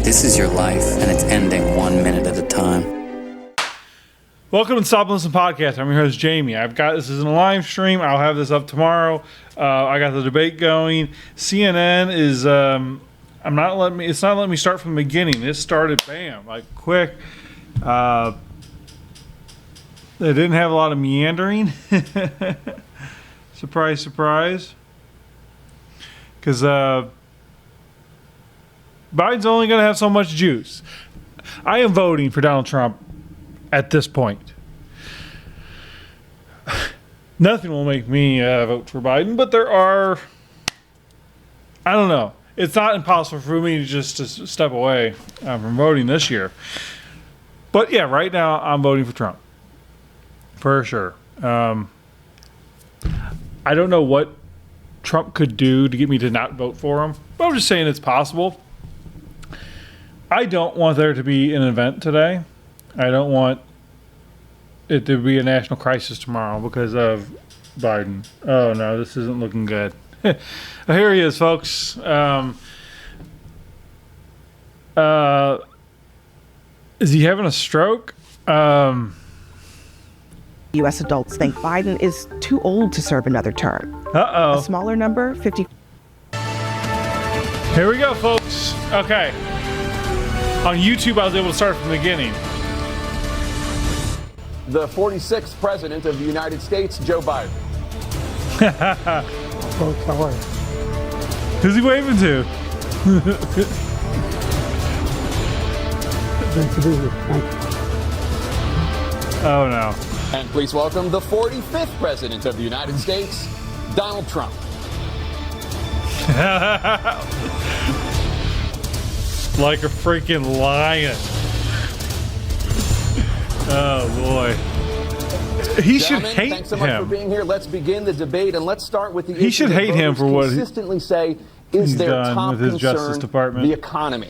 This is your life, and it's ending 1 minute at a time. Welcome to Stop and Listen Podcast. I'm your host, Jamie. This is a live stream. I'll have this up tomorrow. I got the debate going. CNN is, it's not letting me start from the beginning. It started, bam, like quick. They didn't have a lot of meandering. Surprise, surprise. Because, Biden's only going to have so much juice. I am voting for Donald Trump at this point. Nothing will make me vote for Biden, but I don't know. It's not impossible for me to step away from voting this year. But yeah, right now I'm voting for Trump. For sure. I don't know what Trump could do to get me to not vote for him, but I'm just saying it's possible. I don't want there to be an event today. I don't want it to be a national crisis tomorrow because of Biden. Oh no, this isn't looking good. Here he is, folks. Is he having a stroke? U.S. adults think Biden is too old to serve another term. Uh-oh. A smaller number, 50. Here we go, folks. Okay. On YouTube, I was able to start from the beginning. The 46th president of the United States, Joe Biden. Folks, how are you? Who's he waving to? Great to be here. Thank you. Oh, no. And please welcome the 45th president of the United States, Donald Trump. Like a freaking lion. Oh, boy. He should hate thanks so much him. for being here. Let's begin the debate, and let's start with the He should hate him for what consistently say is their done top with his concern, Justice Department. The economy.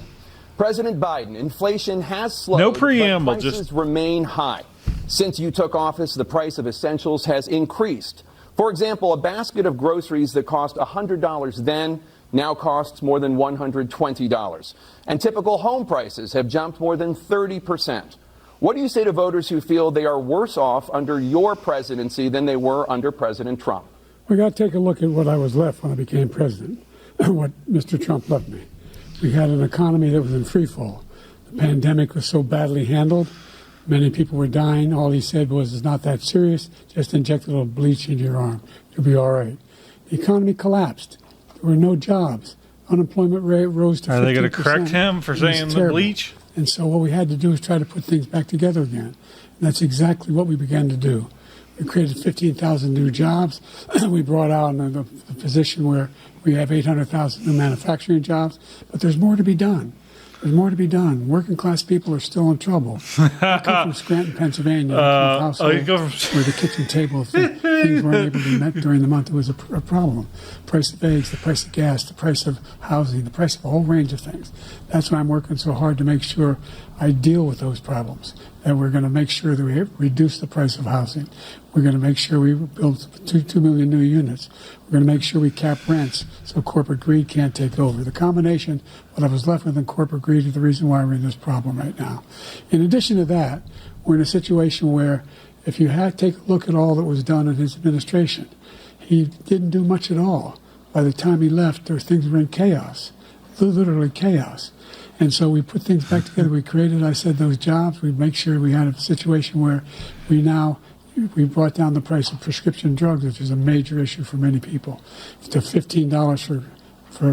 President Biden, inflation has slowed, No preamble, but prices just remain high. Since you took office, the price of essentials has increased. For example, a basket of groceries that cost $100 then now costs more than $120. And typical home prices have jumped more than 30%. What do you say to voters who feel they are worse off under your presidency than they were under President Trump? We got to take a look at what I was left when I became president, what Mr. Trump left me. We had an economy that was in free fall. The pandemic was so badly handled. Many people were dying. All he said was, it's not that serious. Just inject a little bleach into your arm. You'll be all right. The economy collapsed. There were no jobs. Unemployment rate rose to 15%. Are they going to correct him for saying the bleach? And so what we had to do is try to put things back together again. And that's exactly what we began to do. We created 15,000 new jobs. We brought out the position where we have 800,000 new manufacturing jobs. But there's more to be done. There's more to be done. Working class people are still in trouble. I come from Scranton, Pennsylvania, where the kitchen table things weren't able to be met during the month. It was a problem. Price of eggs, the price of gas, the price of housing, the price of a whole range of things. That's why I'm working so hard to make sure I deal with those problems. And we're going to make sure that we reduce the price of housing. We're going to make sure we build 2 million new units. We're going to make sure we cap rents so corporate greed can't take over. The combination, what I was left with in corporate greed, is the reason why we're in this problem right now. In addition to that, we're in a situation where if you take a look at all that was done in his administration, he didn't do much at all. By the time he left, things were in chaos, literally chaos. And so we put things back together. We created, I said, those jobs. We make sure we had a situation where we brought down the price of prescription drugs, which is a major issue for many people, to $15 for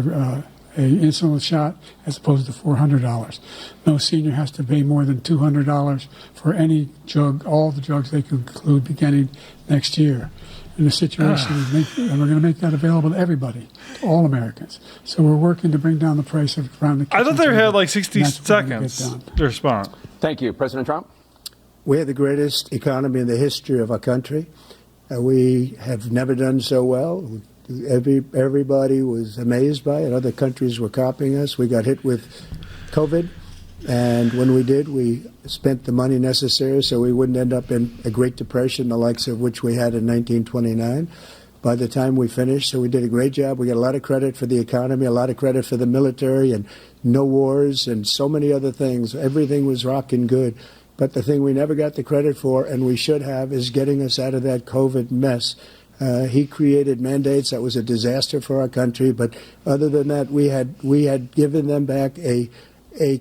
an insulin shot as opposed to $400. No senior has to pay more than $200 for any drug, all the drugs they can include beginning next year. In a situation, and we're going to make that available to everybody, to all Americans. So we're working to bring down the price of around the kitchen. I thought they table, had like 60 seconds to respond. Thank you. President Trump? We have the greatest economy in the history of our country. We have never done so well. Everybody was amazed by it. Other countries were copying us. We got hit with COVID. And when we did, we spent the money necessary so we wouldn't end up in a Great Depression, the likes of which we had in 1929. by the time we finished. So we did a great job. We got a lot of credit for the economy, a lot of credit for the military, and no wars and so many other things. Everything was rocking good. But the thing we never got the credit for, and we should have, is getting us out of that COVID mess. He created mandates that was a disaster for our country. But other than that, we had given them back a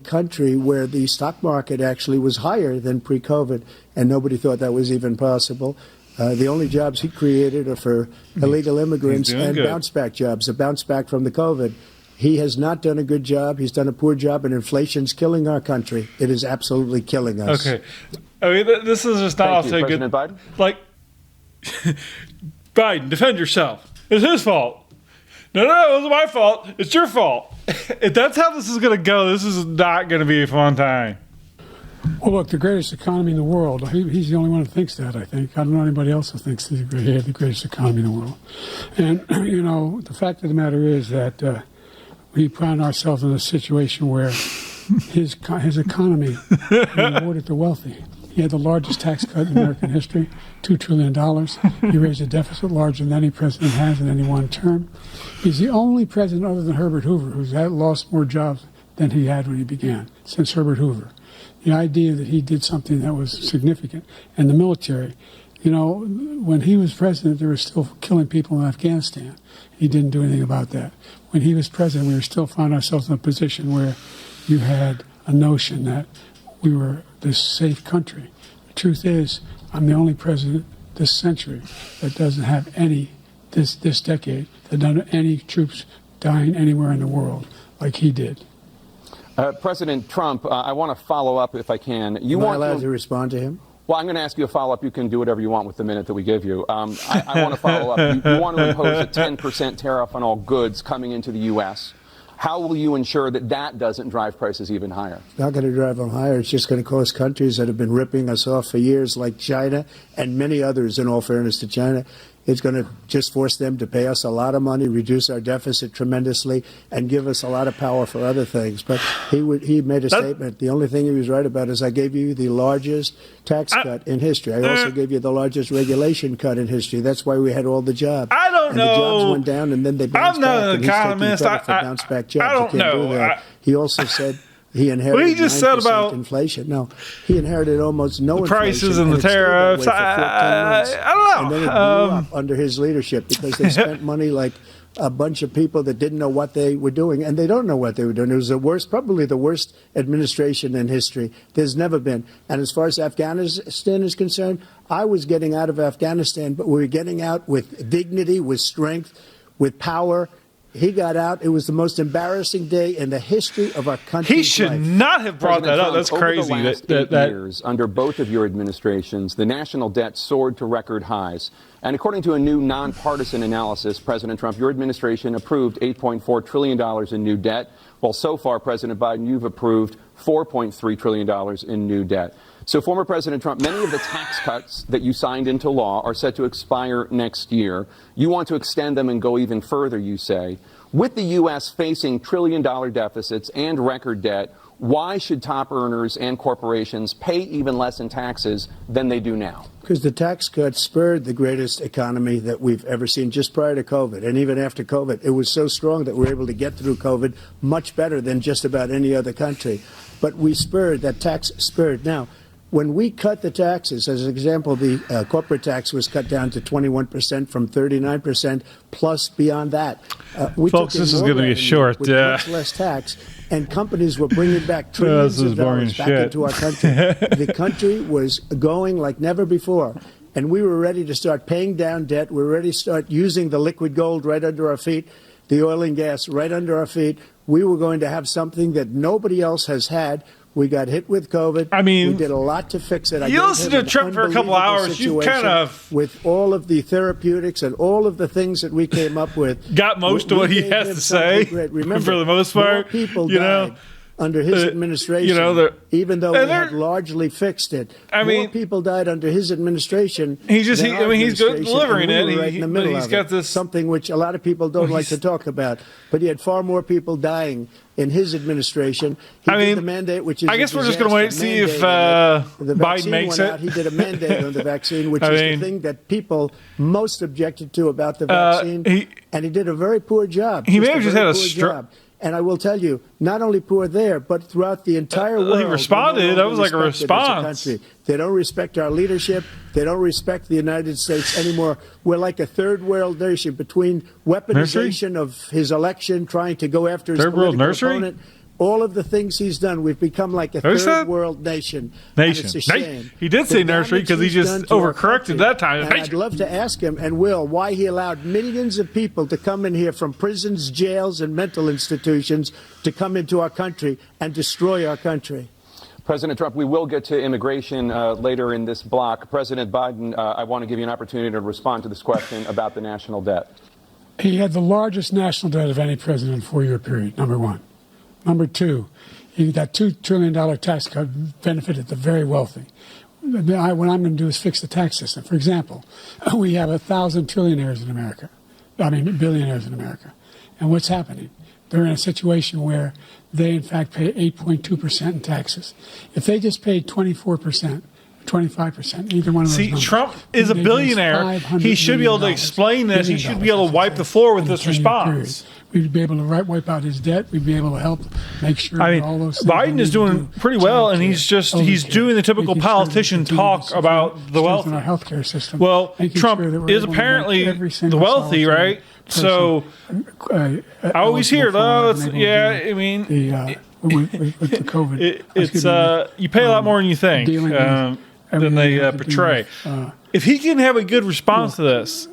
country where the stock market actually was higher than pre-COVID, and nobody thought that was even possible. The only jobs he created are for illegal immigrants and bounce-back jobs, a bounce-back from the COVID. He has not done a good job. He's done a poor job, and inflation's killing our country. It is absolutely killing us. Okay. I mean, this is just not also good. President Biden? Like, Biden, defend yourself. It's his fault. No, it wasn't my fault. It's your fault. If that's how this is going to go, this is not going to be a fun time. Well, look, the greatest economy in the world, he's the only one who thinks that, I think. I don't know anybody else who thinks he had the greatest economy in the world. And, you know, the fact of the matter is that we found ourselves in a situation where his economy rewarded the wealthy. He had the largest tax cut in American history, $2 trillion. He raised a deficit larger than any president has in any one term. He's the only president other than Herbert Hoover who's lost more jobs than he had when he began, since Herbert Hoover. The idea that he did something that was significant. And the military, you know, when he was president, they were still killing people in Afghanistan. He didn't do anything about that. When he was president, we were still found ourselves in a position where you had a notion that we were this safe country. The truth is, I'm the only president this century that doesn't have any, this decade, that doesn't have any troops dying anywhere in the world like he did. President Trump, I want to follow up if I can. Am I allowed to respond to him? Well, I'm going to ask you a follow-up. You can do whatever you want with the minute that we give you. I want to follow up. You want to impose a 10% tariff on all goods coming into the U.S. How will you ensure that that doesn't drive prices even higher? It's not going to drive them higher. It's just going to cost countries that have been ripping us off for years, like China and many others, in all fairness to China. It's going to just force them to pay us a lot of money, reduce our deficit tremendously, and give us a lot of power for other things. But he made a statement. The only thing he was right about is I gave you the largest tax cut in history. I also gave you the largest regulation cut in history. That's why we had all the jobs. I don't know. The jobs went down, and then they bounced back. I'm not an economist. And he's taking credit for bounce-back jobs. I don't know. He also said he inherited what he just said about inflation. No, he inherited almost no the prices inflation, and the tariffs. I don't know. And then it blew up under his leadership because they spent money like a bunch of people that didn't know what they were doing, and they don't know what they were doing. It was the worst, probably the worst administration in history. There's never been. And as far as Afghanistan is concerned, I was getting out of Afghanistan, but we were getting out with dignity, with strength, with power. He got out. It was the most embarrassing day in the history of our country. He should not have brought that up. That's crazy. Over the last 8 years, under both of your administrations, the national debt soared to record highs. And according to a new nonpartisan analysis, President Trump, your administration approved $8.4 trillion in new debt, while so far, President Biden, you've approved $4.3 trillion in new debt. So, former President Trump, many of the tax cuts that you signed into law are set to expire next year. You want to extend them and go even further, you say. With the U.S. facing trillion-dollar deficits and record debt, why should top earners and corporations pay even less in taxes than they do now? Because the tax cuts spurred the greatest economy that we've ever seen just prior to COVID. And even after COVID, it was so strong that we were able to get through COVID much better than just about any other country. But we spurred, that tax spurred. Now, when we cut the taxes, as an example, the corporate tax was cut down to 21% from 39%, plus beyond that. We Folks, took in this is more going to be a revenue short. with much less tax, and companies were bringing back trillions of dollars back into our country. The country was going like never before. And we were ready to start paying down debt. We were ready to start using the liquid gold right under our feet, the oil and gas right under our feet. We were going to have something that nobody else has had. We got hit with COVID. I mean, we did a lot to fix it. You listen to Trump for a couple hours, you kind of, with all of the therapeutics and all of the things that we came up with, got most of what he has to say. Remember, for the most part, more people you died. know. under his administration, even though we had largely fixed it. More people died under his administration. He's administration, delivering and we it. were right in the middle He's of got it. this Something which a lot of people don't like to talk about. But he had far more people dying in his administration. He did the mandate, which is I guess we're just going to wait and see if Biden makes it. He did a mandate on the vaccine, which is the thing that people most objected to about the vaccine. And he did a very poor job. He may have just had a stroke. And I will tell you, not only poor there, but throughout the entire world. He responded. That was like a response. They don't respect our leadership. They don't respect the United States anymore. We're like a third world nation between weaponization of his election, trying to go after his political opponent. All of the things he's done, we've become like a third world nation. And it's a shame. He did say nursery because he just overcorrected that time. And I'd love to ask him, and will, why he allowed millions of people to come in here from prisons, jails, and mental institutions to come into our country and destroy our country. President Trump, we will get to immigration later in this block. President Biden, I want to give you an opportunity to respond to this question about the national debt. He had the largest national debt of any president in a 4-year period, number one. Number two, that $2 trillion tax cut benefited the very wealthy. What I'm going to do is fix the tax system. For example, we have 1,000 billionaires in America. And what's happening? They're in a situation where they, in fact, pay 8.2% in taxes. If they just paid 24%, 25%, either one of those numbers. Trump is a billionaire. He should be able to explain this. He should be able to wipe the floor with this response. We'd be able to wipe out his debt. We'd be able to help make sure that all those things. Biden is doing pretty well, and he's doing the typical politician talk about the wealthy. Our healthcare system. Well, Trump is apparently the wealthy, right? So I always hear, with the COVID, you pay a lot more than you think than they portray. If he can have a good response to this,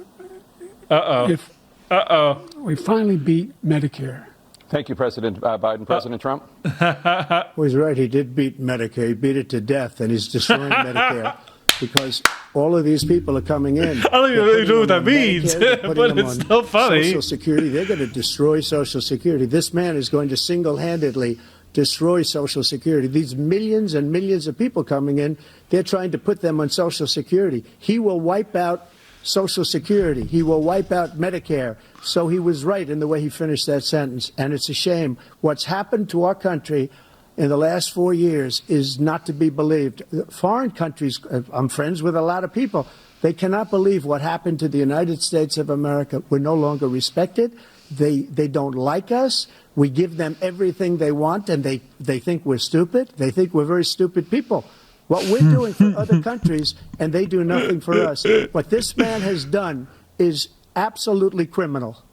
we finally beat Medicare. Thank you, President Biden. President Trump? Well, he's right. He did beat Medicare. He beat it to death, and he's destroying Medicare because all of these people are coming in. I don't even know what that means, but it's still funny. Social Security. They're going to destroy Social Security. This man is going to single-handedly destroy Social Security. These millions and millions of people coming in, they're trying to put them on Social Security. He will wipe out Social Security. He will wipe out Medicare. So he was right in the way he finished that sentence. And it's a shame. What's happened to our country in the last 4 years is not to be believed. Foreign countries, I'm friends with a lot of people, they cannot believe what happened to the United States of America. We're no longer respected. They don't like us. We give them everything they want, and they think we're stupid. They think we're very stupid people. What we're doing for other countries, and they do nothing for us. What this man has done is absolutely criminal.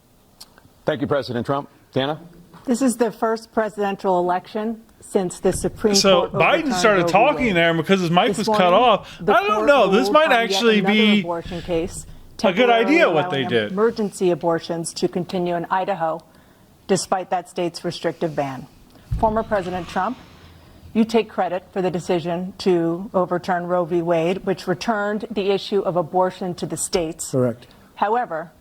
Thank you, President Trump. Dana? This is the first presidential election since the Supreme Court. So Biden started talking there because his mic was cut off. I don't know. This might actually be a good idea what they did. Emergency abortions to continue in Idaho, despite that state's restrictive ban. Former President Trump, you take credit for the decision to overturn Roe v. Wade, which returned the issue of abortion to the states. Correct. However,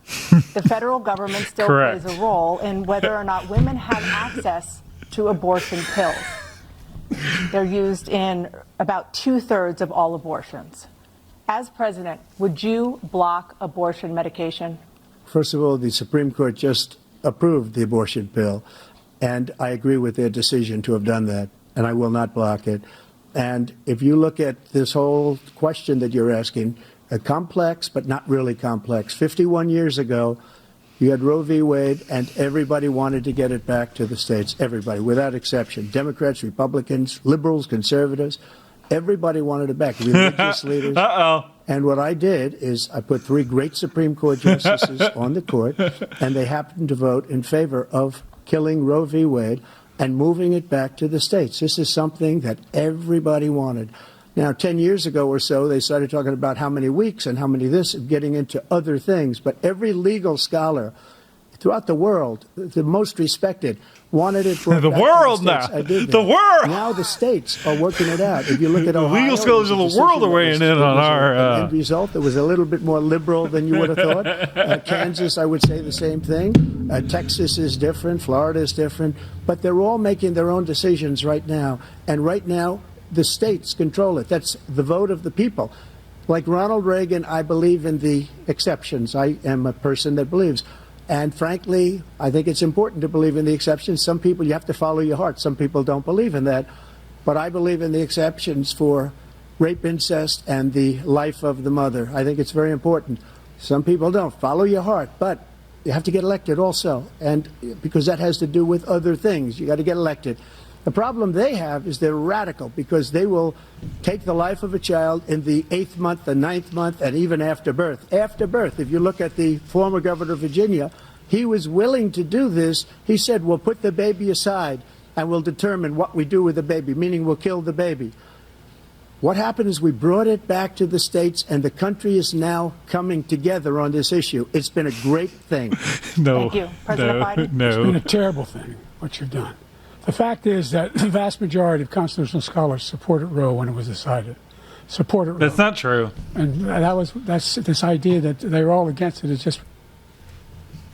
the federal government still plays a role in whether or not women have access to abortion pills. They're used in about 2/3 of all abortions. As president, would you block abortion medication? First of all, the Supreme Court just approved the abortion pill, and I agree with their decision to have done that, and I will not block it. And if you look at this whole question that you're asking, complex but not really complex. 51 years ago, you had Roe v. Wade, and everybody wanted to get it back to the states. Everybody, without exception. Democrats, Republicans, liberals, conservatives. Everybody wanted it back. Religious leaders. And what I did is I put 3 great Supreme Court justices on the court, and they happened to vote in favor of killing Roe v. Wade and moving it back to the states. This is something that everybody wanted. Now, 10 years ago or so, they started talking about how many weeks and how many this, getting into other things. But every legal scholar throughout the world, the most respected, wanted it brought The back to world the States. now. I did that. The world. Now the states are working it out. If you look at The Ohio, legal scholars it of was the a world are decision weighing that in on was our, an end result that was a little bit more liberal than you would have thought. Kansas, I would say the same thing. Texas is different. Florida is different. But they're all making their own decisions right now. And right now, the states control it. That's the vote of the people. Like Ronald Reagan, I believe in the exceptions. I am a person that believes. And frankly, I think it's important to believe in the exceptions. Some people, you have to follow your heart. Some people don't believe in that. But I believe in the exceptions for rape, incest, and the life of the mother. I think it's very important. Some people don't. Follow your heart. But you have to get elected also. And because that has to do with other things. You got to get elected. The problem they have is they're radical because they will take the life of a child in the 8th month, the 9th month, and even after birth. After birth, if you look at the former governor of Virginia, he was willing to do this. He said, we'll put the baby aside and we'll determine what we do with the baby, meaning we'll kill the baby. What happened is we brought it back to the states, and the country is now coming together on this issue. It's been a great thing. No. Thank you. President Biden? It's been a terrible thing, what you've done. The fact is that the vast majority of constitutional scholars supported Roe when it was decided. Supported Roe. That's not true. And that's this idea that they're all against it is just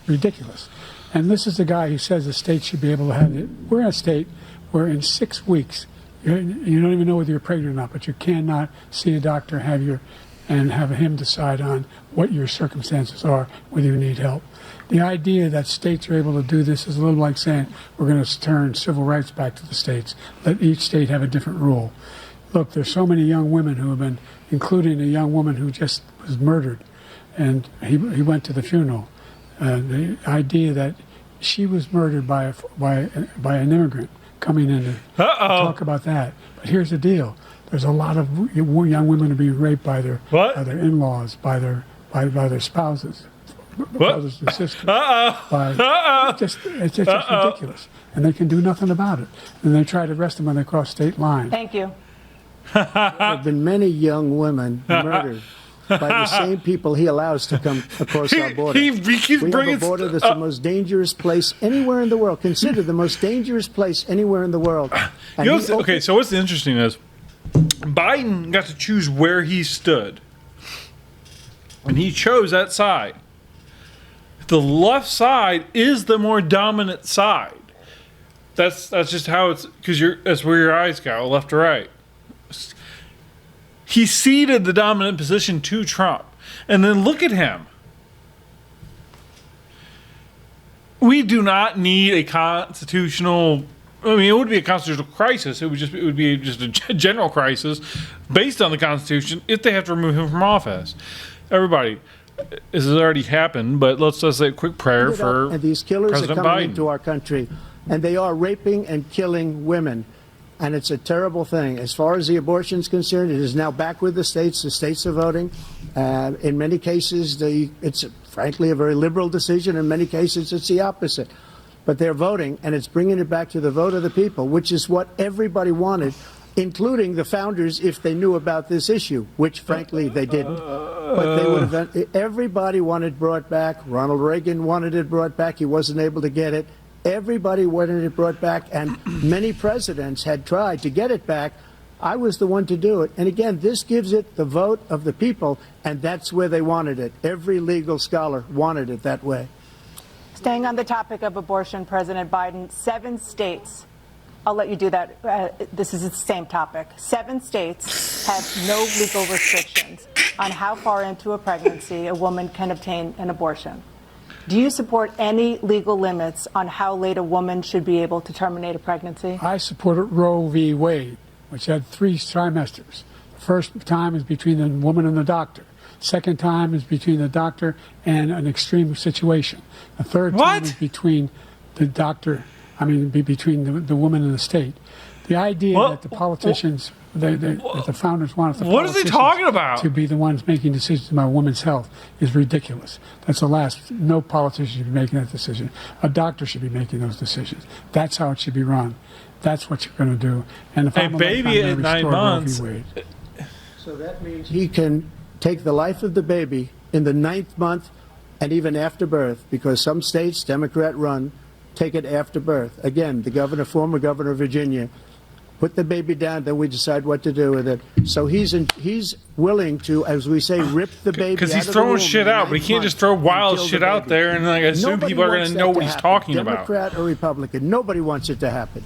ridiculous. And this is the guy who says the state should be able to have it. We're in a state where in 6 weeks, you don't even know whether you're pregnant or not, but you cannot see a doctor, and have him decide on what your circumstances are, whether you need help. The idea that states are able to do this is a little like saying we're going to turn civil rights back to the states, let each state have a different rule. Look, there's so many young women who have been, including a young woman who just was murdered, and he went to the funeral. The idea that she was murdered by an immigrant coming in to talk about that. But here's the deal: there's a lot of young women are being raped by their in-laws, by their spouses, brothers and sisters. It's just ridiculous, and they can do nothing about it. And they try to arrest them when they cross state lines. Thank you. There have been many young women murdered by the same people he allows to come across our border. He keeps we bringing have a border that's the most dangerous place anywhere in the world. Consider the most dangerous place anywhere in the world. And okay, so what's interesting is Biden got to choose where he stood, and he chose that side. The left side is the more dominant side. That's just how it's, because that's where your eyes go, left to right. He ceded the dominant position to Trump. And then look at him. We do not need a constitutional, I mean, it would be a constitutional crisis. It would be just a general crisis based on the Constitution if they have to remove him from office. Everybody, this has already happened, but let's say a quick prayer for and these killers President are coming Biden. into our country, and they are raping and killing women. And it's a terrible thing. As far as the abortion is concerned, it is now back with the states. The states are voting. In many cases, it's frankly a very liberal decision. In many cases, it's the opposite. But they're voting, and it's bringing it back to the vote of the people, which is what everybody wanted, including the founders, if they knew about this issue, which frankly they didn't. But they would have. Everybody wanted brought back. Ronald Reagan wanted it brought back. He wasn't able to get it. Everybody wanted it brought back, and many presidents had tried to get it back. I was the one to do it. And again, this gives it the vote of the people, and that's where they wanted it. Every legal scholar wanted it that way. Staying on the topic of abortion, President Biden, 7 states, I'll let you do that. This is the same topic. 7 states have no legal restrictions on how far into a pregnancy a woman can obtain an abortion. Do you support any legal limits on how late a woman should be able to terminate a pregnancy? I supported Roe v. Wade, which had 3 trimesters. The first time is between the woman and the doctor. Second time is between the doctor and an extreme situation. The third time is between the doctor, between the woman and the state. The idea that the politicians, that the founders wanted the what is he talking about? To be the ones making decisions about women's health is ridiculous. That's the last. No politician should be making that decision. A doctor should be making those decisions. That's how it should be run. That's what you're going to do. And if a baby at 9 months. So that means he can take the life of the baby in the 9th month and even after birth, because some states, Democrat run, take it after birth. Again, the former governor of Virginia, put the baby down, then we decide what to do with it. So he's willing to, as we say, rip the baby because out he's of the throwing womb shit in out, but he can't 9 just throw months wild and kill shit the out baby. there and like assume Nobody people are going wants to that know what he's happen. talking about. Democrat or Republican, nobody wants it to happen.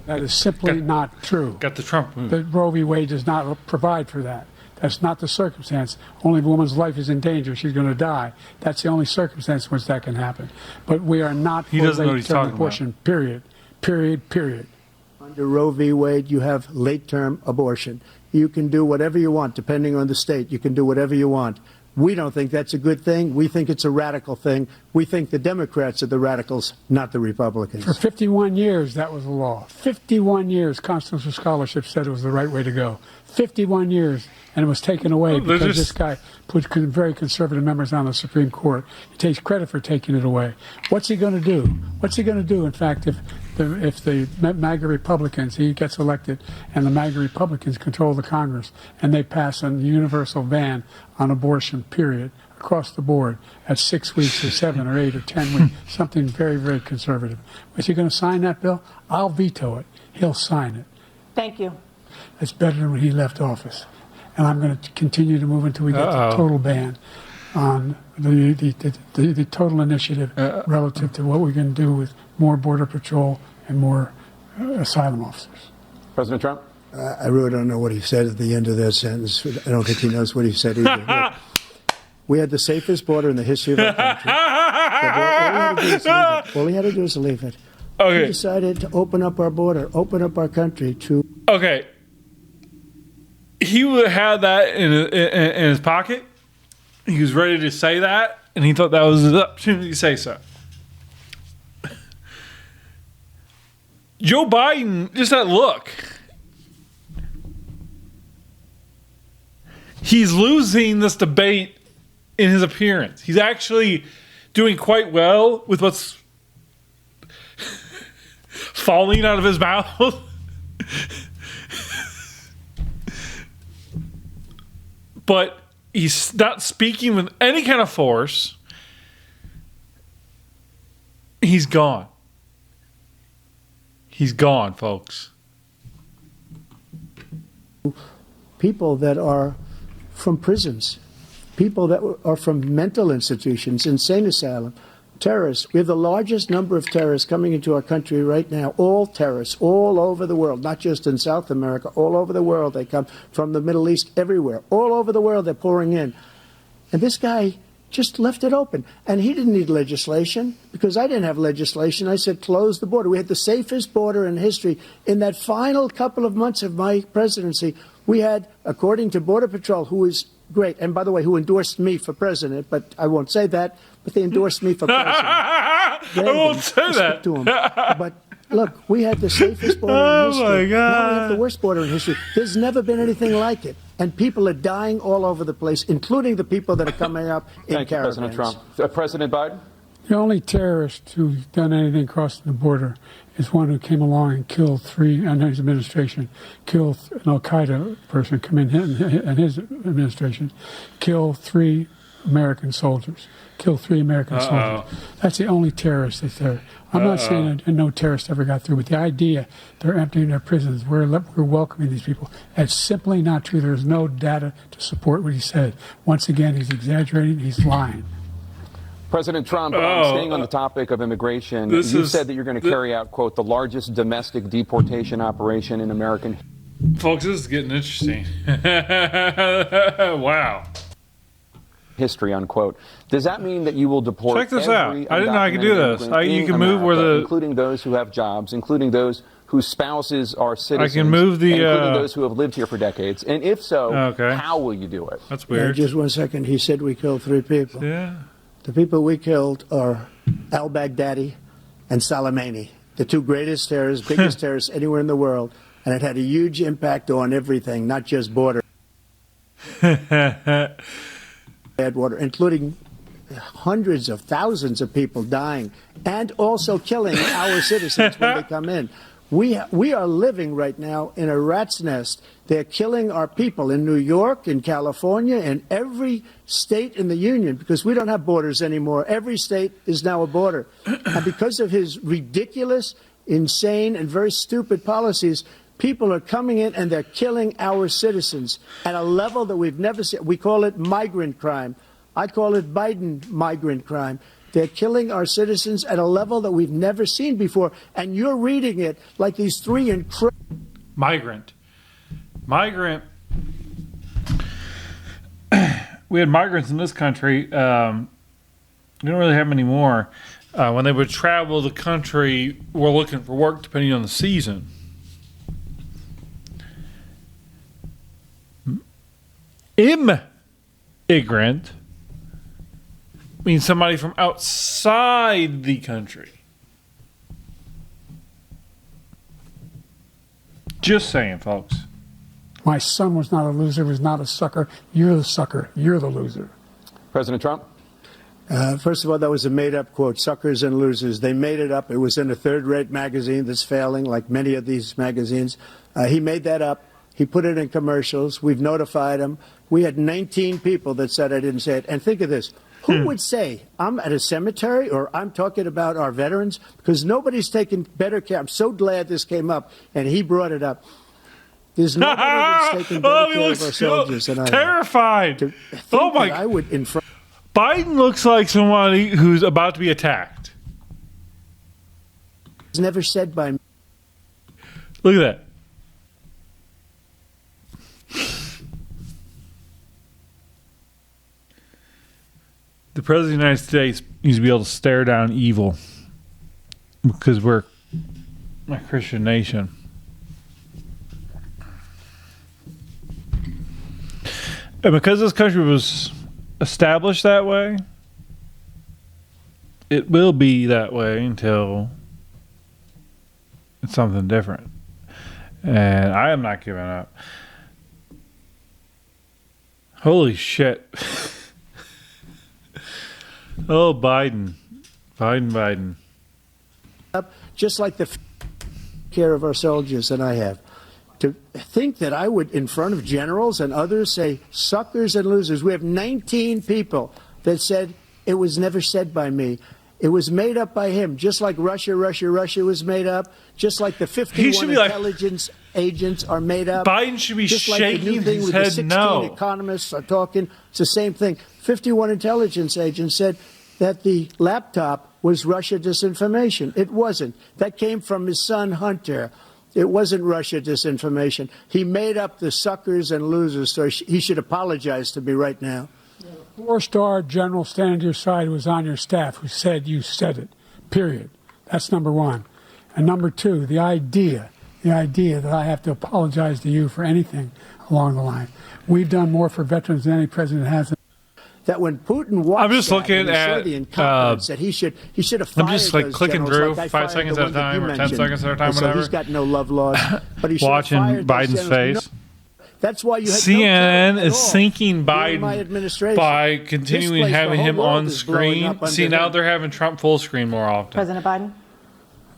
That is simply not true. Got the Trump move. The Roe v. Wade does not provide for that. That's not the circumstance. Only if a woman's life is in danger, she's going to die. That's the only circumstance in which that can happen. But we are not for doesn't know what he's late-term talking abortion, period. Period, period. Under Roe v. Wade, you have late-term abortion. You can do whatever you want, depending on the state. You can do whatever you want. We don't think that's a good thing. We think it's a radical thing. We think the Democrats are the radicals, not the Republicans. For 51 years, that was the law. 51 years, constitutional scholarship said it was the right way to go. 51 years, and it was taken away because this guy put very conservative members on the Supreme Court. He takes credit for taking it away. What's he going to do? What's he going to do, in fact, if the MAGA Republicans, he gets elected, and the MAGA Republicans control the Congress, and they pass a universal ban on abortion, period, across the board at 6 weeks or 7 or 8 or 10 weeks, something very, very conservative. Is he going to sign that bill? I'll veto it. He'll sign it. Thank you. It's better than when he left office. And I'm going to continue to move until we get the total ban on the total initiative relative to what we can do with more Border Patrol and more asylum officers. President Trump? I really don't know what he said at the end of that sentence. I don't think he knows what he said either. Look, we had the safest border in the history of our country. All he had to do was leave it. Okay. He decided to open up our border, open up our country to... Okay. He would have had that in his pocket. He was ready to say that, and he thought that was his opportunity to say so. Joe Biden, just that look. He's losing this debate in his appearance. He's actually doing quite well with what's falling out of his mouth. But he's not speaking with any kind of force. He's gone. He's gone, folks. People that are from prisons, people that are from mental institutions, insane asylum, terrorists. We have the largest number of terrorists coming into our country right now, all terrorists, all over the world, not just in South America, all over the world. They come from the Middle East, everywhere. All over the world, they're pouring in. And this guy just left it open. And he didn't need legislation, because I didn't have legislation. I said, close the border. We had the safest border in history. In that final couple of months of my presidency, we had, according to Border Patrol, who is great, and by the way, who endorsed me for president, but I won't say that, but they endorsed me for president. I won't say that. To him. But look, we had the safest border in history. My God. Now we have the worst border in history. There's never been anything like it. And people are dying all over the place, including the people that are coming up in Thank you, caravans. President Trump. President Biden? The only terrorist who's done anything crossing the border is one who came along and killed three, and his administration, killed an Al-Qaeda person, come in and his administration, killed 3 American soldiers. Soldiers. That's the only terrorist that's there. I'm not saying that no terrorist ever got through, but the idea they're emptying their prisons, we're welcoming these people, that's simply not true. There's no data to support what he said. Once again, he's exaggerating, he's lying. President Trump, staying on the topic of immigration, you said that you're going to carry out, quote, the largest domestic deportation operation in American... Folks, this is getting interesting. Wow. history, unquote. Does that mean that you will deport Check this out. I didn't know I could do this. You can move where the... including those who have jobs, including those whose spouses are citizens, I can move the... including those who have lived here for decades? And if so, how will you do it? That's weird. Just 1 second. He said we killed 3 people. Yeah. The people we killed are al-Baghdadi and Soleimani, the 2 greatest terrorists, biggest terrorists anywhere in the world. And it had a huge impact on everything, not just border. Bad water, including hundreds of thousands of people dying and also killing our citizens when they come in. We are living right now in a rat's nest. They're killing our people in New York, in California, in every state in the union, because we don't have borders anymore. Every state is now a border. And because of his ridiculous, insane, and very stupid policies, people are coming in and they're killing our citizens at a level that we've never seen. We call it migrant crime. I call it Biden migrant crime. They're killing our citizens at a level that we've never seen before. And you're reading it like these three incredible... Migrant. We had migrants in this country. We don't really have many more. When they would travel the country, we're looking for work depending on the season. Immigrant means somebody from outside the country. Just saying, folks. My son was not a loser, was not a sucker. You're the sucker. You're the loser. President Trump? First of all, that was a made-up quote, suckers and losers. They made it up. It was in a third-rate magazine that's failing, like many of these magazines. He made that up. He put it in commercials. We've notified him. We had 19 people that said I didn't say it. And think of this. Who would say I'm at a cemetery or I'm talking about our veterans? Because nobody's taken better care. I'm so glad this came up and he brought it up. There's nobody that's taken better care of our soldiers than I am. Terrified. Oh my! I would in front. Biden looks like somebody who's about to be attacked. It's never said by me. Look at that. The President of the United States needs to be able to stare down evil because we're a Christian nation. And because this country was established that way, it will be that way until it's something different. And I am not giving up. Holy shit. Oh, Biden. Just like the care of our soldiers that I have. To think that I would, in front of generals and others, say suckers and losers. We have 19 people that said it was never said by me. It was made up by him, just like Russia was made up, just like the 51 intelligence agents are made up. Biden should be just shaking like the his with head the 16 no. economists are talking. It's the same thing. 51 intelligence agents said that the laptop was Russia disinformation. It wasn't. That came from his son, Hunter. It wasn't Russia disinformation. He made up the suckers and losers, so he should apologize to me right now. Four-star general standing to your side who was on your staff who said you said it, period. That's number one. And number two, the idea that I have to apologize to you for anything along the line. We've done more for veterans than any president has. That when Putin watched I'm just looking at the incompetence that he should have fired. I'm just like those clicking generals, through like 5 seconds at a time or 10 seconds at a time, so whatever. He's got no love lost. But he watching fired Biden's face. That's why you had CNN no is sinking Biden by continuing having him on screen. See, now they're having Trump full screen more often. President Biden?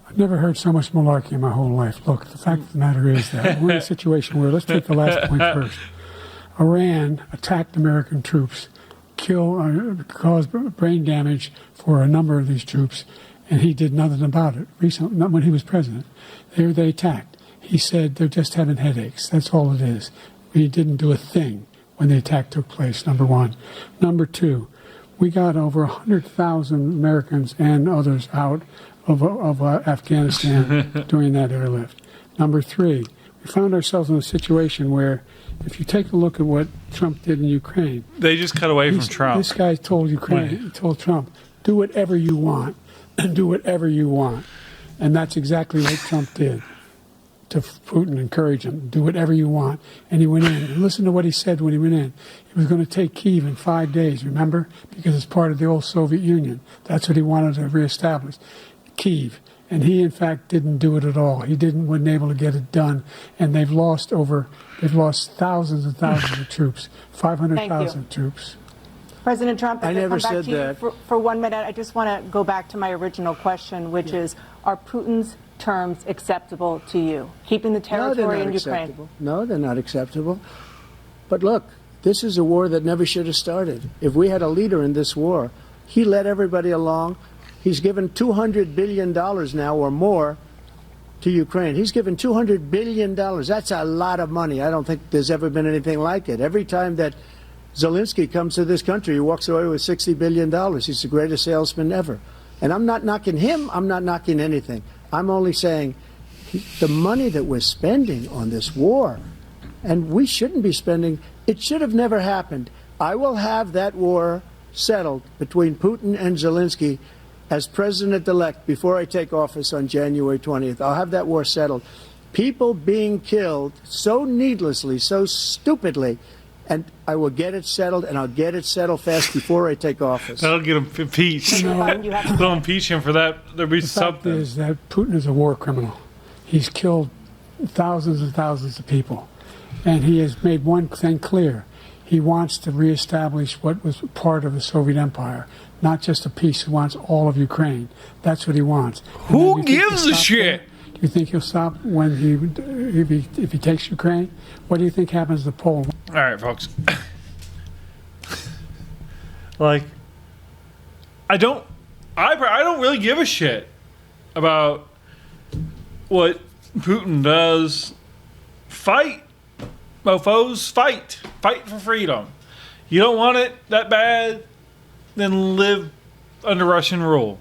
I've never heard so much malarkey in my whole life. Look, the fact of the matter is that we're in a situation where, let's take the last point first. Iran attacked American troops, caused brain damage for a number of these troops, and he did nothing about it. Recently, not when he was president. They attacked. He said they're just having headaches. That's all it is. He didn't do a thing when the attack took place, number one. Number two, we got over 100,000 Americans and others out of Afghanistan during that airlift. Number three, we found ourselves in a situation where if you take a look at what Trump did in Ukraine. They just cut away from Trump. This guy told Ukraine, told Trump, do whatever you want, do whatever you want. And that's exactly what Trump did to Putin, encourage him, do whatever you want. And he went in. And listen to what he said when he went in. He was going to take Kyiv in 5 days, remember? Because it's part of the old Soviet Union. That's what he wanted to reestablish, Kyiv. And he, in fact, didn't do it at all. He wasn't able to get it done. And they've lost thousands and thousands of troops, 500,000 troops. President Trump, I if never come back said to you that. for 1 minute, I just want to go back to my original question, which is, are Putin's terms acceptable to you? Keeping the No, they're territory not in Ukraine. acceptable. No, they're not acceptable. But look, this is a war that never should have started. If we had a leader in this war, he led everybody along. He's given $200 billion now or more to Ukraine. He's given $200 billion. That's a lot of money. I don't think there's ever been anything like it. Every time that Zelensky comes to this country, he walks away with $60 billion. He's the greatest salesman ever. And I'm not knocking him. I'm not knocking anything. I'm only saying the money that we're spending on this war, and we shouldn't be spending, it should have never happened. I will have that war settled between Putin and Zelensky as president-elect before I take office on January 20th. I'll have that war settled. People being killed so needlessly, so stupidly, and I will get it settled, and I'll get it settled fast before I take office. That'll get him impeached. They'll impeach him for that. There'll be The fact something. is that Putin is a war criminal. He's killed thousands and thousands of people. And he has made one thing clear. He wants to reestablish what was part of the Soviet Empire, not just a piece. He wants all of Ukraine. That's what he wants. And Who then do you think gives he'll a stop shit? there? Do you think he'll stop when if he takes Ukraine? What do you think happens to Poland? All right, folks. Like, I don't really give a shit about what Putin does. Fight, mofos, fight for freedom. You don't want it that bad, then live under Russian rule.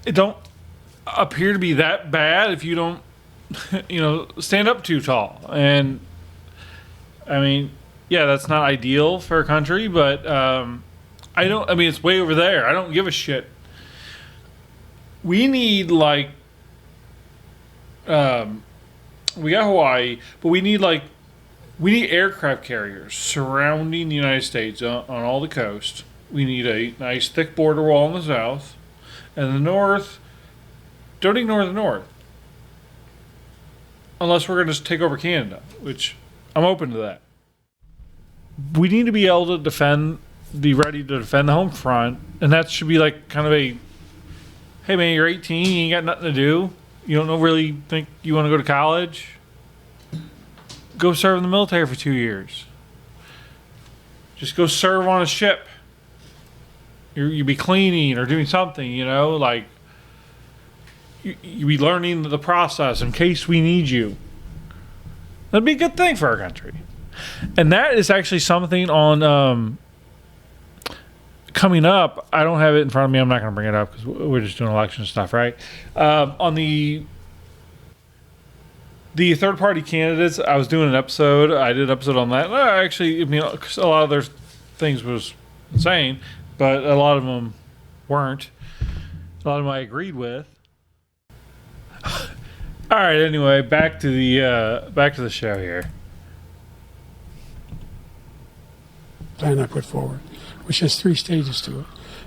It don't appear to be that bad if you don't, stand up too tall. And I mean, yeah, that's not ideal for a country, but it's way over there. I don't give a shit. We need we got Hawaii, but we need aircraft carriers surrounding the United States on all the coast. We need a nice thick border wall in the south. And the north, don't ignore the north. Unless we're going to just take over Canada, which I'm open to that. We need to be able to be ready to defend the home front. And that should be kind of a, hey man, you're 18, you ain't got nothing to do. You don't really think you want to go to college? Go serve in the military for 2 years. Just go serve on a ship. You be cleaning or doing something, you be learning the process in case we need you. That'd be a good thing for our country. And that is actually something on coming up. I don't have it in front of me. I'm not going to bring it up because we're just doing election stuff, right? On the third-party candidates, I was doing an episode. I did an episode on that. Actually, a lot of their things was insane, but a lot of them weren't. A lot of them I agreed with. All right. Anyway, back to the show here. Plan I put forward, which has 3 stages to it.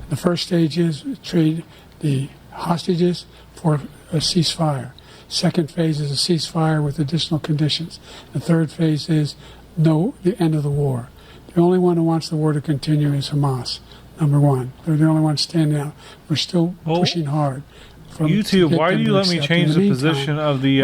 The first stage is trade the hostages for a ceasefire. Second phase is a ceasefire with additional conditions. The third phase is the end of the war. The only one who wants the war to continue is Hamas, number one. They're the only ones standing out. We're still pushing hard. YouTube, why do you let me change the position of the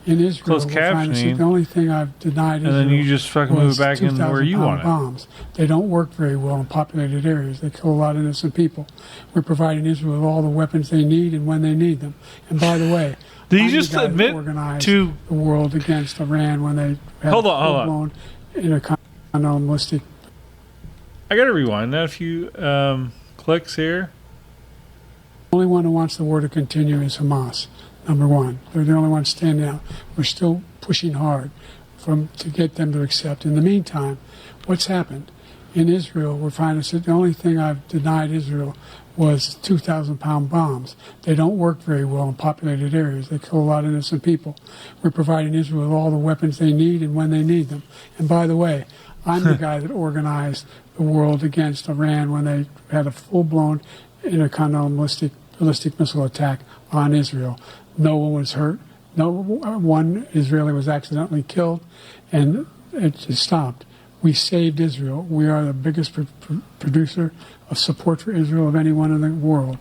in Israel, closed captioning? The only thing I've denied Israel, and then you just fucking move it back in where you want it. Bombs. They don't work very well in populated areas. They kill a lot of innocent people. We're providing Israel with all the weapons they need and when they need them. And by the way, did you just admit to the world against Iran when they had hold on full-blown intercontinental ballistic? I gotta rewind that a few clicks here. The only one who wants the war to continue is Hamas, number one. They're the only ones standing out. We're still pushing hard to get them to accept. In the meantime, what's happened? In Israel, we're finding that the only thing I've denied Israel was 2,000-pound bombs. They don't work very well in populated areas. They kill a lot of innocent people. We're providing Israel with all the weapons they need and when they need them. And by the way, I'm the guy that organized the world against Iran when they had a full-blown intercontinental ballistic missile attack on Israel. No one was hurt. No one Israeli was accidentally killed, and it just stopped. We saved Israel. We are the biggest producer of support for Israel of anyone in the world.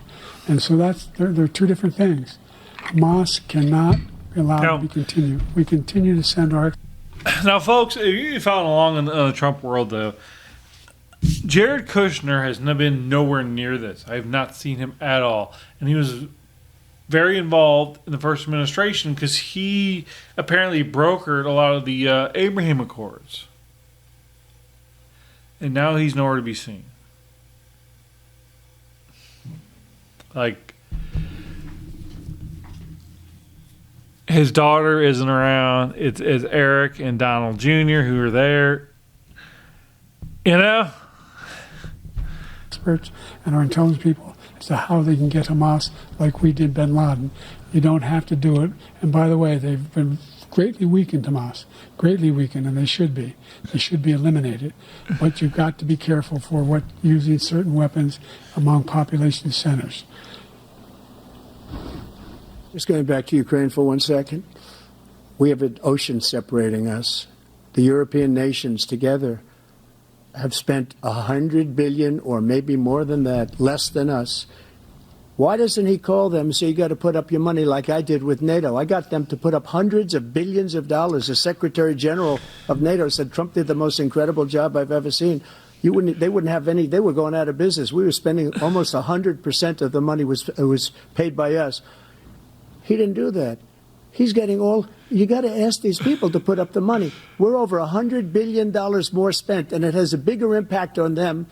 And so they're two different things. Hamas cannot be allowed to continue. We continue to send our... Now, folks, if you're following along in the Trump world, though, Jared Kushner has been nowhere near this. I have not seen him at all. And he was very involved in the first administration because he apparently brokered a lot of the Abraham Accords. And now he's nowhere to be seen. Like, his daughter isn't around. It's Eric and Donald Jr. who are there. You know? Experts and our intelligence people as to how they can get Hamas like we did bin Laden. You don't have to do it. And by the way, they've been greatly weakened, Hamas. Greatly weakened, and they should be. They should be eliminated. But you've got to be careful for what using certain weapons among population centers. Just going back to Ukraine for 1 second. We have an ocean separating us. The European nations together have spent $100 billion, or maybe more than that, less than us. Why doesn't he call them and say, you got to put up your money like I did with NATO? I got them to put up hundreds of billions of dollars. The Secretary General of NATO said Trump did the most incredible job I've ever seen. They wouldn't have any. They were going out of business. We were spending almost 100% of the money was paid by us. He didn't do that. He's getting all. You got to ask these people to put up the money. We're over $100 billion more spent, and it has a bigger impact on them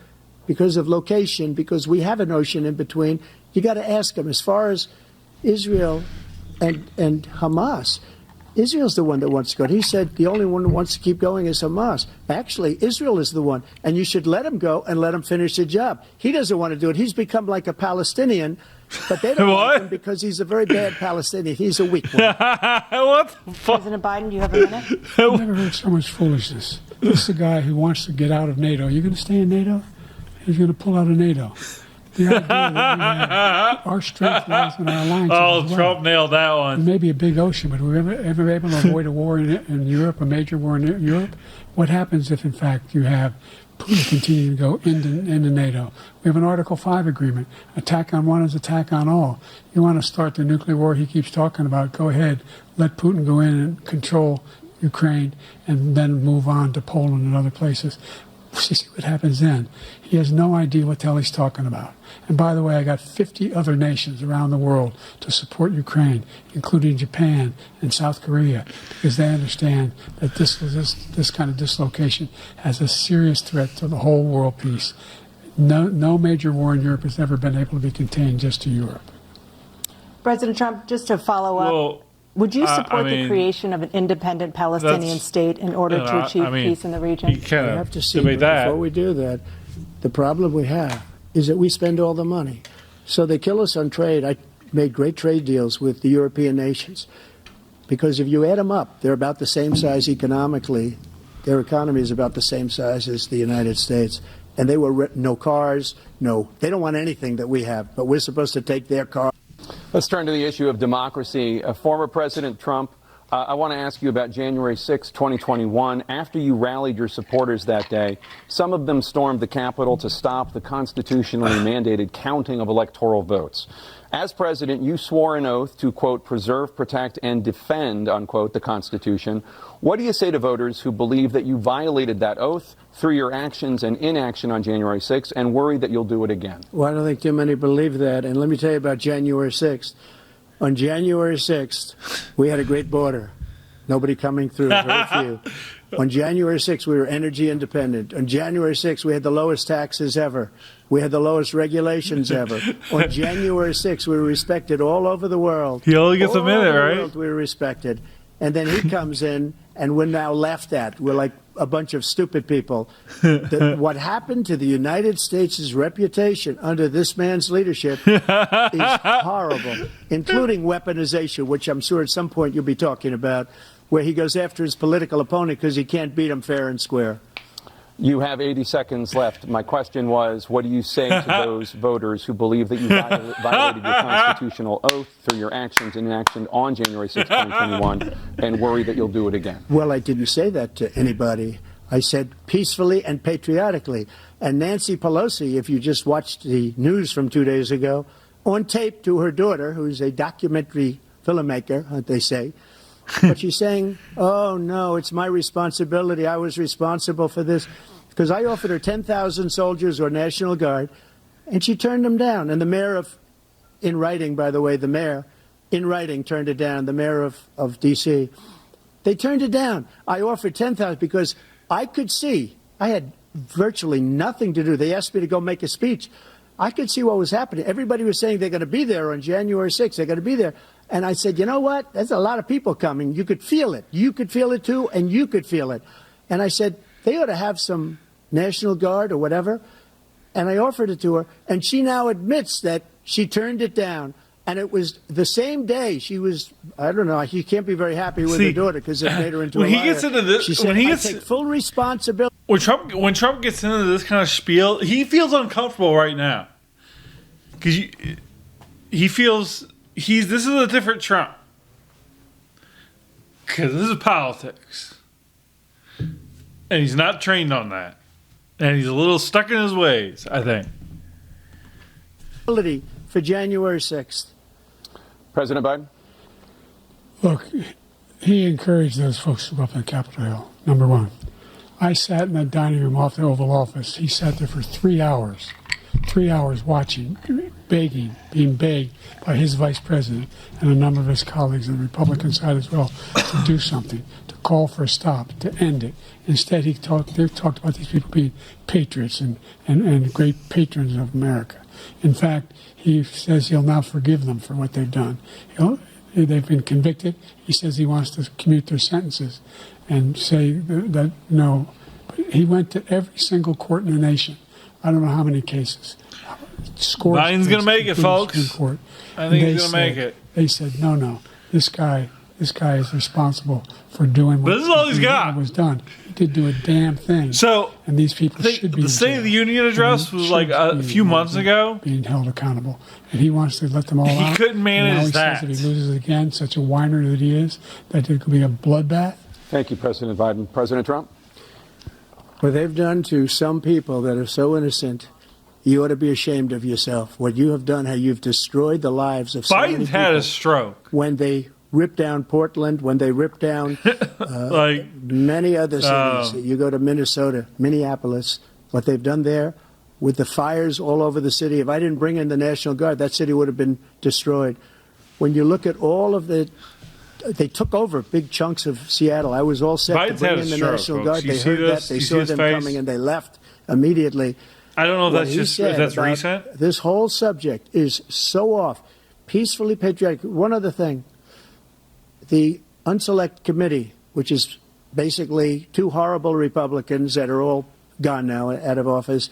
because of location, because we have an ocean in between. You got to ask them. As far as Israel and Hamas, Israel's the one that wants to go. He said the only one who wants to keep going is Hamas. Actually, Israel is the one, and you should let him go and let him finish the job. He doesn't want to do it. He's become like a Palestinian, but they don't like him because he's a very bad Palestinian. He's a weak one. What the fuck? President Biden, do you have a minute? I've never heard so much foolishness. This is a guy who wants to get out of NATO. You're going to stay in NATO? He's going to pull out of NATO. The idea that we have, our strength lies in our alliances. Oh, as well. Trump nailed that one. It may be a big ocean, but were we ever able to avoid a war in Europe, a major war in Europe? What happens if, in fact, you have Putin continue to go into NATO? We have an Article 5 agreement. Attack on one is attack on all. You want to start the nuclear war he keeps talking about, go ahead. Let Putin go in and control Ukraine and then move on to Poland and other places. See what happens then. He has no idea what the hell he's talking about. And by the way, I got 50 other nations around the world to support Ukraine, including Japan and South Korea, because they understand that this kind of dislocation has a serious threat to the whole world peace. No major war in Europe has ever been able to be contained just to Europe. President Trump, just to follow up, Well, would you support the creation of an independent Palestinian state in order to achieve peace in the region? You kind We of have to see, debate but that. before we do that, the problem we have is that we spend all the money. So they kill us on trade. I made great trade deals with the European nations because if you add them up, they're about the same size economically. Their economy is about the same size as the United States. And they were no cars, they don't want anything that we have, but we're supposed to take their cars. Let's turn to the issue of democracy. Former President Trump, I want to ask you about January 6, 2021. After you rallied your supporters that day, some of them stormed the Capitol to stop the constitutionally mandated counting of electoral votes. As president, you swore an oath to, quote, preserve, protect, and defend, unquote, the Constitution. What do you say to voters who believe that you violated that oath through your actions and inaction on January 6th and worry that you'll do it again? Well, I don't think too many believe that. And let me tell you about January 6th. On January 6th, we had a great border. Nobody coming through, very few. On January 6th, we were energy independent. On January 6th, we had the lowest taxes ever. We had the lowest regulations ever. On January 6th, we were respected all over the world. He only gets a minute, All over the right? world we were respected. And then he comes in, and we're now laughed at. We're like a bunch of stupid people. What happened to the United States' reputation under this man's leadership is horrible, including weaponization, which I'm sure at some point you'll be talking about, where he goes after his political opponent because he can't beat him fair and square. You have 80 seconds left. My question was, what do you say to those voters who believe that you violated your constitutional oath through your actions and inaction on January 6, 2021, and worry that you'll do it again? Well, I didn't say that to anybody. I said peacefully and patriotically. And Nancy Pelosi, if you just watched the news from 2 days ago, on tape to her daughter, who's a documentary filmmaker, they say, but she's saying, oh, no, it's my responsibility. I was responsible for this. Because I offered her 10,000 soldiers or National Guard, and she turned them down. And the mayor of, in writing, by the way, the mayor, in writing, turned it down, the mayor of D.C. They turned it down. I offered 10,000 because I could see, I had virtually nothing to do. They asked me to go make a speech. I could see what was happening. Everybody was saying they're going to be there on January 6th. They're going to be there. And I said, you know what? There's a lot of people coming. You could feel it. You could feel it, too, and you could feel it. And I said, they ought to have some National Guard or whatever. And I offered it to her. And she now admits that she turned it down. And it was the same day she was, I don't know, he can't be very happy with her daughter because it made her into a liar. When he gets into this, she said, I take full responsibility. When Trump gets into this kind of spiel, he feels uncomfortable right now. Because he feels this is a different Trump. Because this is politics. And he's not trained on that. And he's a little stuck in his ways, I think. For January 6th. President Biden? Look, he encouraged those folks to go up on Capitol Hill, number one. I sat in that dining room off the Oval Office. He sat there for 3 hours watching, begging, being begged by his vice president and a number of his colleagues on the Republican side as well to do something, to call for a stop, to end it. Instead, they talked about these people being patriots and great patrons of America. In fact, he says he'll now forgive them for what they've done. They've been convicted. He says he wants to commute their sentences and say that no. But he went to every single court in the nation. I don't know how many cases. Biden's going to make it, folks. Court. I think he's going to make it. They said, no, this guy is responsible for doing what this is all he's got. Was done. He did do a damn thing. So, and these people should be. The State of the Union address was like a few months ago. Being held accountable. And he wants to let them all out. He couldn't manage that. Says if he loses again, such a whiner that he is, that it could be a bloodbath. Thank you, President Biden. President Trump? What they've done to some people that are so innocent, you ought to be ashamed of yourself. What you have done, how you've destroyed the lives of so many people. Biden's had a stroke. When they ripped down Portland, when they ripped down many other cities. You go to Minnesota, Minneapolis, what they've done there with the fires all over the city. If I didn't bring in the National Guard, that city would have been destroyed. When you look at all of they took over big chunks of Seattle. I was all set Biden's to bring in the National Guard. They heard that. They saw them coming and they left immediately. I don't know if that's recent. This whole subject is so off. Peacefully patriotic. One other thing. The Unselect Committee, which is basically two horrible Republicans that are all gone now, out of office,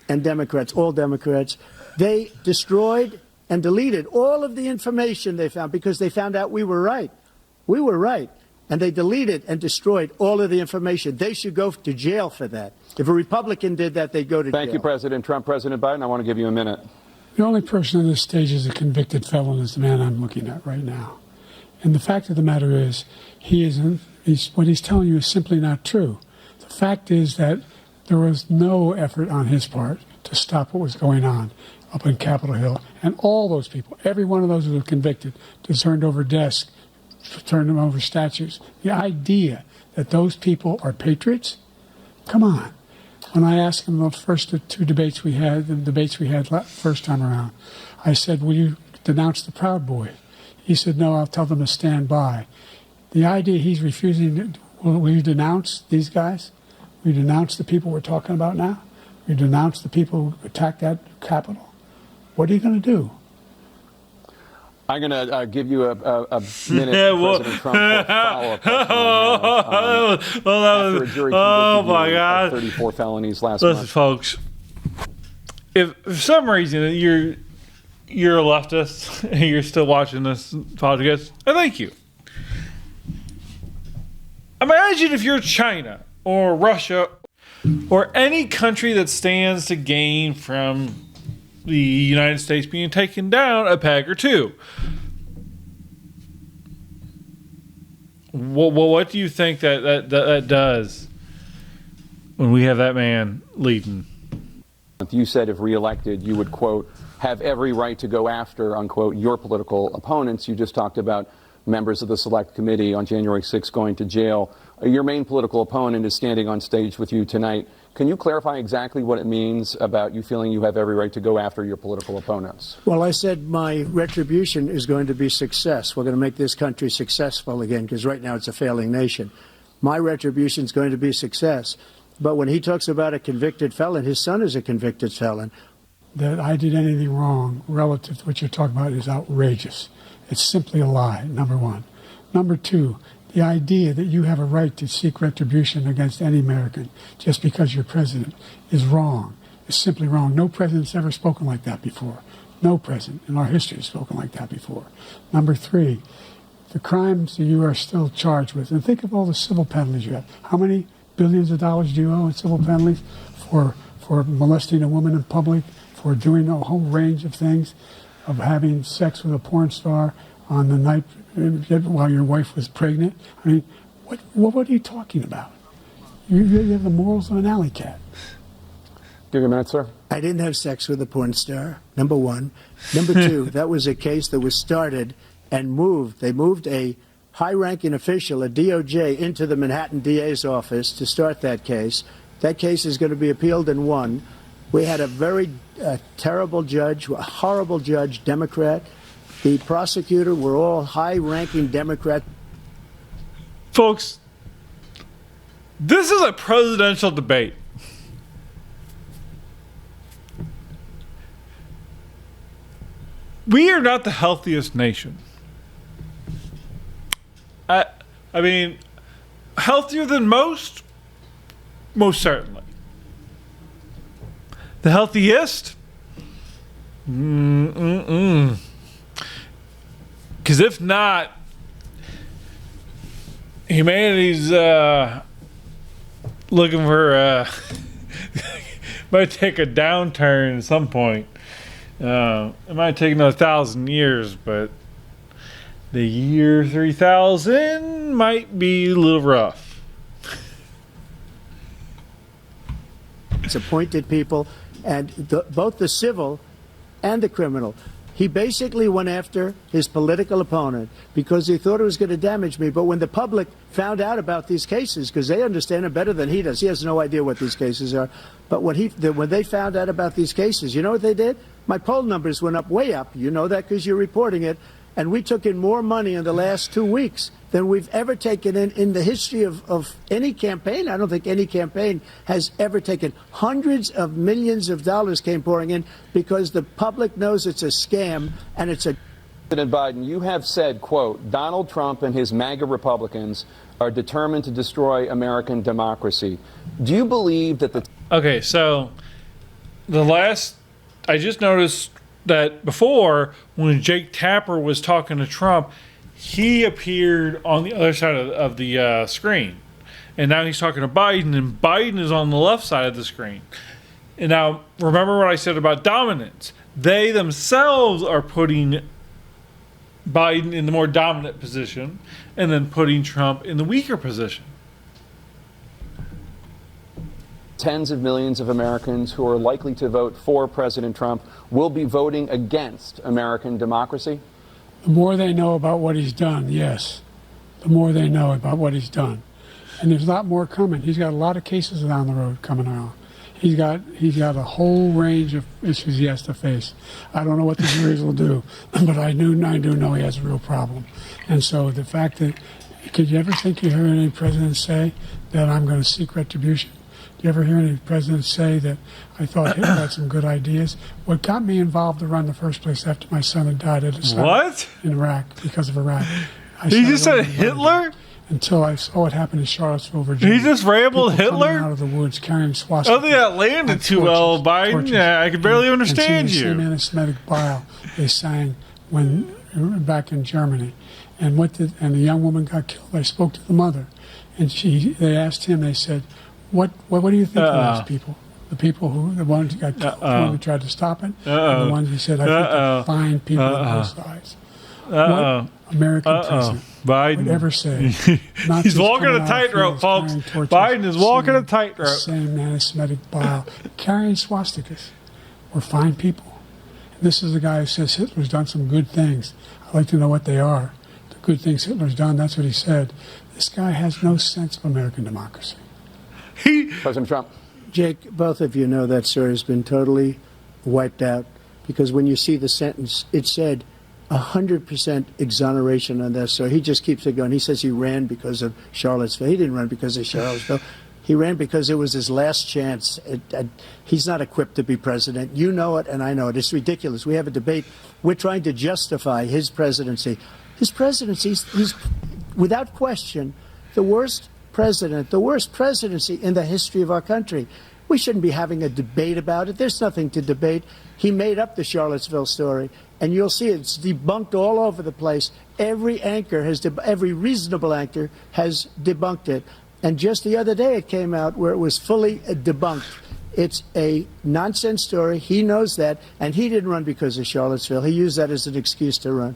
and Democrats, all Democrats, they destroyed and deleted all of the information they found because they found out we were right. We were right. And they deleted and destroyed all of the information. They should go to jail for that. If a Republican did that, they'd go to jail. Thank you, President Trump. President Biden, I want to give you a minute. The only person on this stage is a convicted felon is the man I'm looking at right now. And the fact of the matter is, what he's telling you is simply not true. The fact is that there was no effort on his part to stop what was going on up in Capitol Hill. And all those people, every one of those who were convicted, turned over desks, turned them over statues. The idea that those people are patriots? Come on. When I asked him the first two debates we had, first time around, I said, will you denounce the Proud Boys? He said, no, I'll tell them to stand by. The idea he's refusing, will you denounce these guys? Will you denounce the people we're talking about now? Will you denounce the people who attacked that Capitol? What are you going to do? I'm going to give you a minute, President Trump, for a follow-up. After a jury convicted you of 34 felonies last month. Listen, folks, if for some reason you're a leftist and you're still watching this podcast, I thank you. Imagine if you're China or Russia or any country that stands to gain from the United States being taken down a peg or two. Well, what do you think that does when we have that man leading. You said if reelected, you would, quote, have every right to go after, unquote, your political opponents. You just talked about members of the Select Committee on January 6th going to jail. Your main political opponent is standing on stage with you tonight. Can you clarify exactly what it means about you feeling you have every right to go after your political opponents? Well, I said my retribution is going to be success. We're going to make this country successful again, because right now it's a failing nation. My retribution is going to be success. But when he talks about a convicted felon, his son is a convicted felon. That I did anything wrong relative to what you're talking about is outrageous. It's simply a lie, number one. Number two, the idea that you have a right to seek retribution against any American just because you're president is wrong. It's simply wrong. No president's ever spoken like that before. No president in our history has spoken like that before. Number three, the crimes that you are still charged with, and think of all the civil penalties you have. How many billions of dollars do you owe in civil penalties for molesting a woman in public, for doing a whole range of things, of having sex with a porn star on the night while your wife was pregnant? I mean, what are you talking about? You have the morals of an alley cat. Give you a minute, sir. I didn't have sex with a porn star, number one. Number two, that was a case that was started and moved. They moved a high-ranking official, a DOJ, into the Manhattan DA's office to start that case. That case is going to be appealed and won. We had a very terrible judge, a horrible judge, Democrat. The prosecutor were all high-ranking Democrats. Folks, this is a presidential debate. We are not the healthiest nation. I mean, healthier than most certainly. The healthiest? Because if not, humanity's looking for might take a downturn at some point. It might take another 1,000 years, but the year 3000 might be a little rough. It's appointed people, and both the civil and the criminal. He basically went after his political opponent because he thought it was going to damage me. But when the public found out about these cases, because they understand it better than he does, he has no idea what these cases are. But when they found out about these cases, you know what they did? My poll numbers went up, way up. You know that because you're reporting it. And we took in more money in the last 2 weeks than we've ever taken in the history of any campaign. I don't think any campaign has ever taken. Hundreds of millions of dollars came pouring in because the public knows it's a scam and it's a... President Biden, you have said, quote, Donald Trump and his MAGA Republicans are determined to destroy American democracy. Do you believe that the... Okay, so I just noticed that before, when Jake Tapper was talking to Trump, he appeared on the other side of the screen. And now he's talking to Biden, and Biden is on the left side of the screen. And now, remember what I said about dominance. They themselves are putting Biden in the more dominant position and then putting Trump in the weaker position. Tens of millions of Americans who are likely to vote for President Trump will be voting against American democracy? The more they know about what he's done, yes. The more they know about what he's done. And there's a lot more coming. He's got a lot of cases down the road coming around. He's got a whole range of issues he has to face. I don't know what the juries will do, but I do know he has a real problem. And so the fact that, could you ever think you heard any president say that I'm going to seek retribution? You ever hear any presidents say that I thought Hitler had some good ideas? What got me involved to run in the first place after my son had died at in Iraq, because of Iraq. He just said Hitler? Until I saw what happened in Charlottesville, Virginia. He just rambled People Hitler? coming out of the woods carrying swastikas. I don't think that landed too well, Biden. Yeah, I can barely understand you. The same anti-Semitic bile they sang back in Germany. And the young woman got killed. I spoke to the mother, and they asked him, they said, What do you think of those people? The ones who got killed, the ones who tried to stop it, and the ones who said, I think they're fine people on both sides. American president Biden would ever say. He's walking a tightrope, folks. Biden is walking a tightrope. Same anti-Semitic bile, carrying swastikas. We're fine people. And this is the guy who says Hitler's done some good things. I'd like to know what they are. The good things Hitler's done, that's what he said. This guy has no sense of American democracy. President Trump. Jake, both of you know that story has been totally wiped out because when you see the sentence, it said 100% exoneration on that. So he just keeps it going. He says he ran because of Charlottesville. He didn't run because of Charlottesville. He ran because it was his last chance. He's not equipped to be president. You know it, and I know it. It's ridiculous. We have a debate. We're trying to justify his presidency. His presidency, he's without question, the worst president, the worst presidency in the history of our country. We shouldn't be having a debate about it. There's nothing to debate. He made up the Charlottesville story, and you'll see it's debunked all over the place. Every anchor has, every reasonable anchor has debunked it. And just the other day it came out where it was fully debunked. It's a nonsense story. He knows that, and he didn't run because of Charlottesville. He used that as an excuse to run.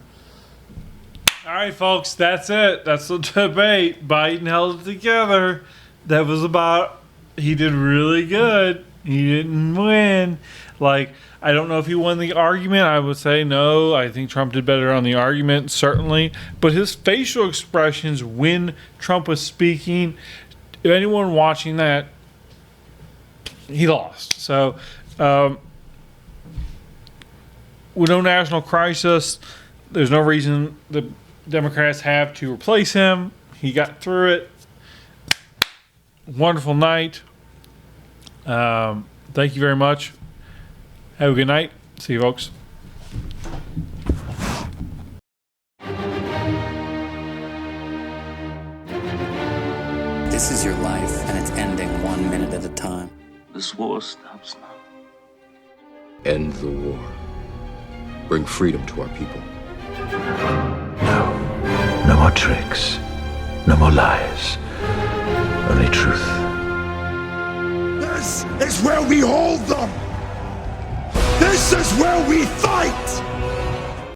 All right, folks, that's it. That's the debate. Biden held it together. That was about, he did really good. He didn't win. Like, I don't know if he won the argument. I would say no. I think Trump did better on the argument, certainly. But his facial expressions when Trump was speaking, if anyone watching that, he lost. So, with no national crisis, there's no reason the Democrats have to replace him. He got through it. Wonderful night. Thank you very much. Have a good night. See you, folks. This is your life, and it's ending 1 minute at a time. This war stops now. End the war. Bring freedom to our people. No more tricks. No more lies. Only truth. This is where we hold them! This is where we fight!